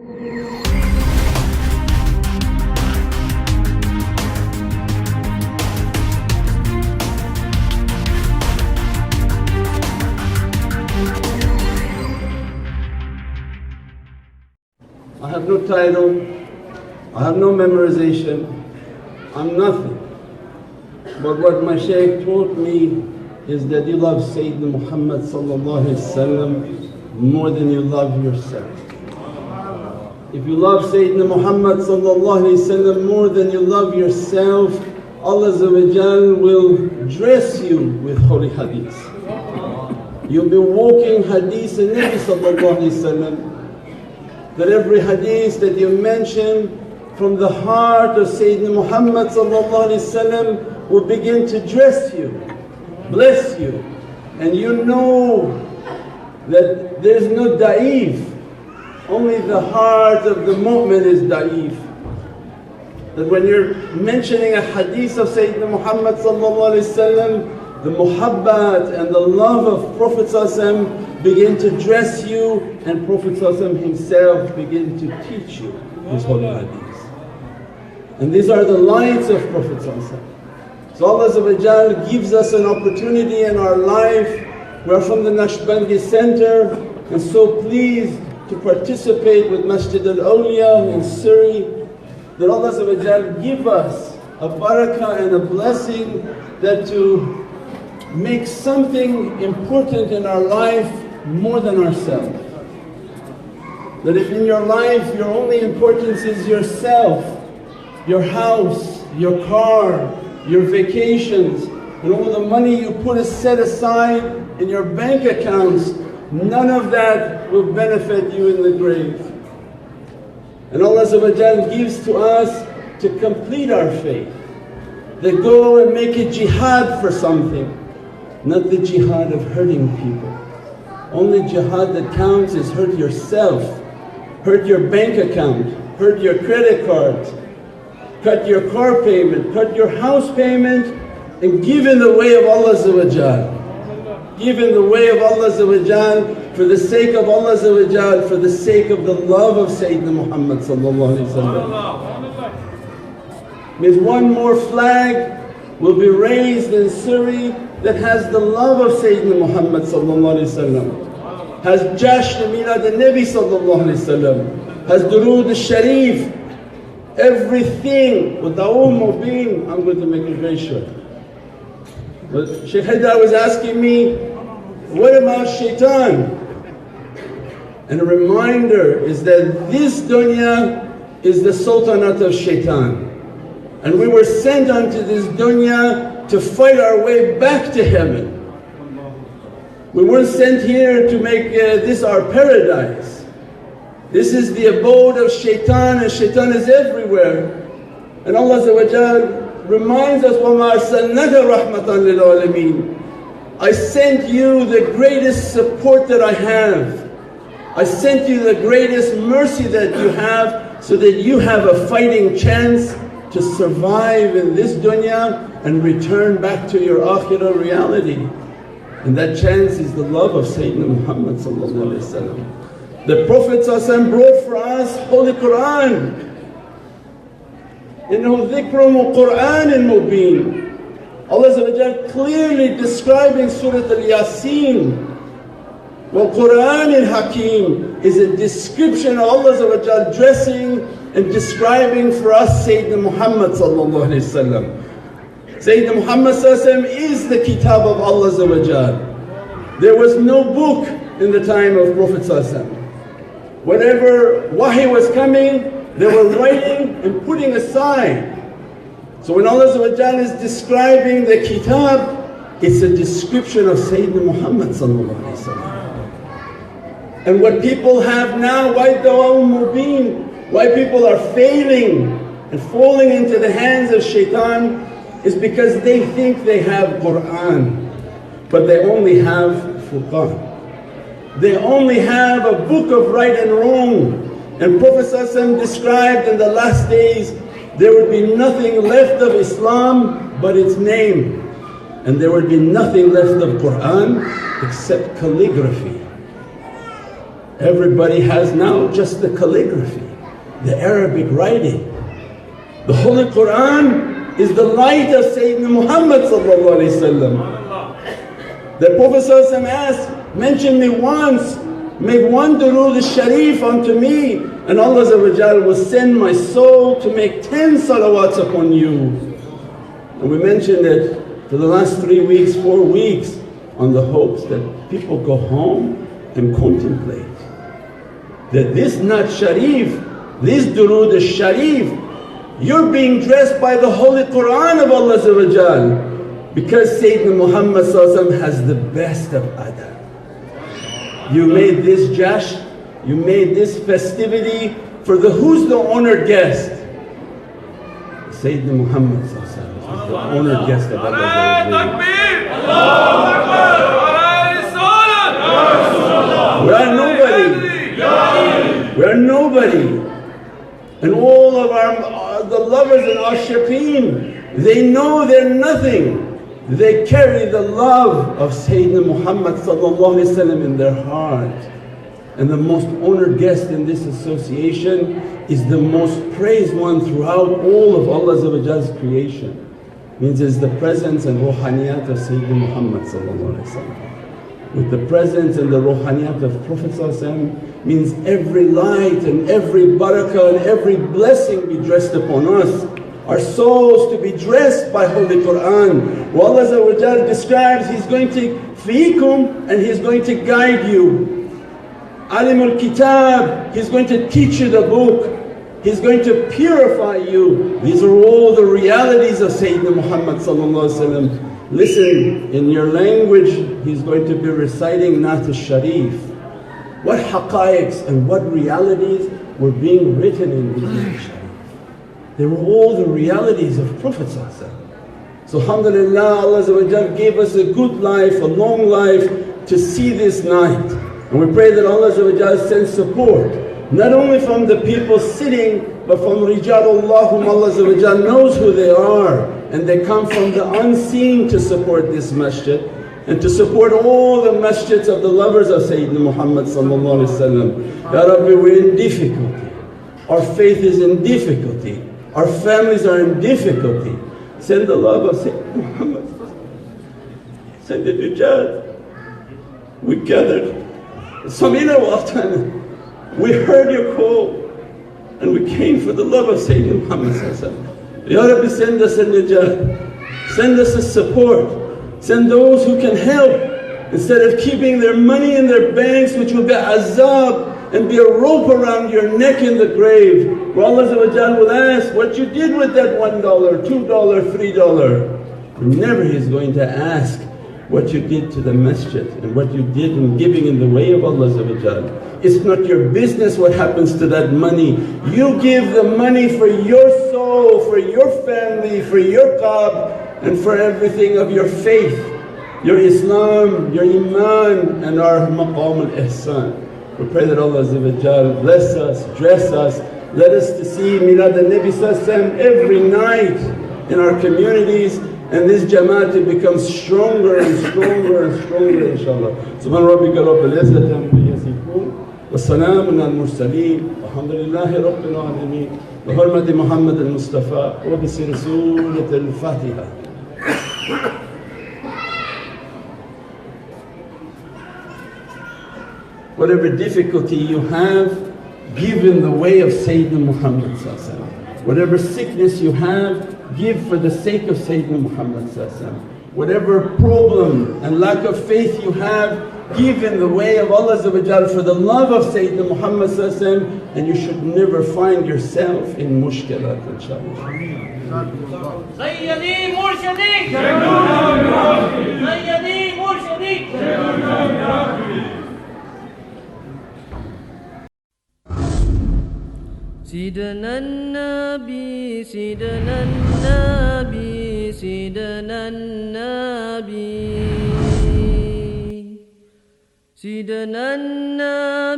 I have no title, I have no memorization, I'm nothing. But what my Shaykh taught me is that you love Sayyidina Muhammad more than you love yourself. If you love Sayyidina Muhammad more than you love yourself, Allah will dress you with holy hadith. You'll be walking hadith and Nabi that every hadith that you mention from the heart of Sayyidina Muhammad will begin to dress you, bless you. And you know that there's no da'if, only the heart of the mu'min is da'if. That when you're mentioning a hadith of Sayyidina Muhammad the muhabbat and the love of Prophet begin to dress you, and Prophet himself begin to teach you his holy hadith. And these are the lights of Prophet. So Allah gives us an opportunity in our life. We're from the Naqshbandi center and so pleased to participate with Masjid al-Awliya in Surrey, that Allah give us a barakah and a blessing that to make something important in our life more than ourselves. That if in your life your only importance is yourself, your house, your car, your vacations, and all the money you put set aside in your bank accounts, none of that will benefit you in the grave. And Allah gives to us to complete our faith, that go and make a jihad for something, not the jihad of hurting people. Only jihad that counts is hurt yourself, hurt your bank account, hurt your credit cards, cut your car payment, cut your house payment, and give in the way of Allah. Give in the way of Allah for the sake of Allah, for the sake of the love of Sayyidina Muhammad. Means one more flag will be raised in Surrey that has the love of Sayyidina Muhammad, has Jasht Milad al-Nabi, has Durood al-Sharif, everything with Da'um Mubin. I'm going to make it very short. But Shaykh Haidar was asking me, what about Shaitan? And a reminder is that this dunya is the Sultanate of Shaitan. And we were sent unto this dunya to fight our way back to heaven. We weren't sent here to make this our paradise. This is the abode of Shaitan, and Shaitan is everywhere. And Allah reminds us, وَمَا أَرْسَلْنَاكَ رَحْمَةً لِلْعَالَمِينَ. I sent you the greatest support that I have. I sent you the greatest mercy that you have, so that you have a fighting chance to survive in this dunya and return back to your akhirah reality. And that chance is the love of Sayyidina Muhammad. The Prophet brought for us Holy Qur'an. إِنَّهُ ذِكْرٌ وَقُرْآنٍ مُبِينٌ. Allah clearly describing Surah Al-Yasin, وَقُرْآنٍ Hakim, is a description of Allah dressing and describing for us Sayyidina Muhammad. Sayyidina Muhammad is the Kitab of Allah. There was no book in the time of Prophet. Whatever wahi was coming, they were writing and putting aside. So when Allah is describing the Kitab, it's a description of Sayyidina Muhammad. And what people have now, why Dawam Mubin, why people are failing and falling into the hands of Shaitan, is because they think they have Qur'an, but they only have Furqan. They only have a book of right and wrong. And Prophet described in the last days there would be nothing left of Islam but its name, and there would be nothing left of Qur'an except calligraphy. Everybody has now just the calligraphy, the Arabic writing. The Holy Qur'an is the light of Sayyidina Muhammad. The Prophet asked, mention me once, make one Durood Sharif unto me, and Allah will send my soul to make 10 salawats upon you. And we mentioned it for the last 3 weeks, 4 weeks, on the hopes that people go home and contemplate that this not Sharif, this Durood Sharif, you're being dressed by the Holy Qur'an of Allah because Sayyidina Muhammad has the best of adab. You made this jash, you made this festivity for who's the honored guest? Sayyidina Muhammad is the honored guest of Allah. We are nobody. We are nobody. And all of the lovers and ashiqeen, they know they're nothing. They carry the love of Sayyidina Muhammad in their heart. And the most honored guest in this association is the most praised one throughout all of Allah's creation. Means it's the presence and Ruhaniyat of Sayyidina Muhammad. With the presence and the Ruhaniyat of Prophet means every light and every barakah and every blessing be dressed upon us. Our souls to be dressed by Holy Qur'an. Allah describes He's going to fiikum and He's going to guide you. Alimul Kitab, He's going to teach you the book. He's going to purify you. These are all the realities of Sayyidina Muhammad. Listen, in your language He's going to be reciting Naat al-Sharif. What haqqaiqs and what realities were being written in these Naat al-Sharif. They were all the realities of Prophet. So alhamdulillah, Allah gave us a good life, a long life to see this night. And we pray that Allah sends support, not only from the people sitting, but from Rijalullah whom Allah knows who they are. And they come from the unseen to support this masjid and to support all the masjids of the lovers of Sayyidina Muhammad. Ya Rabbi, we're in difficulty, our faith is in difficulty, our families are in difficulty. Send the love of Sayyidina Muhammad, send the Jihad. We gathered, Samina Waqtana, we heard your call and we came for the love of Sayyidina Muhammad. Ya Rabbi, send us a Najat, send us a support, send those who can help instead of keeping their money in their banks, which will be azab and be a rope around your neck in the grave, where Allah will ask what you did with that $1, $2, $3. Never He's going to ask what you did to the masjid and what you did in giving in the way of Allah. It's not your business what happens to that money. You give the money for your soul, for your family, for your qab and for everything of your faith, your Islam, your Iman and our maqam al-ihsan. We pray that Allah bless us, dress us, let us to see Milad al-Nabi every night in our communities, and this Jamaat to become stronger and stronger and stronger inshaAllah. Subhana rabbika rabbil izzati amma yasifun wa salamun al mursaleen walhamdulillahi rabbil alameen bi hurmati Muhammad al-Mustafa wa bi Surat al-Fatiha. Whatever difficulty you have, give in the way of Sayyidina Muhammad. Whatever sickness you have, give for the sake of Sayyidina Muhammad. Whatever problem and lack of faith you have, give in the way of Allah for the love of Sayyidina Muhammad, and you should never find yourself in mushkilat inshaAllah. Sayyidi Murshidi! Sayyidi Murshidi! سيدنا النبي سيدنا النبي سيدنا النبي سيدنا النبي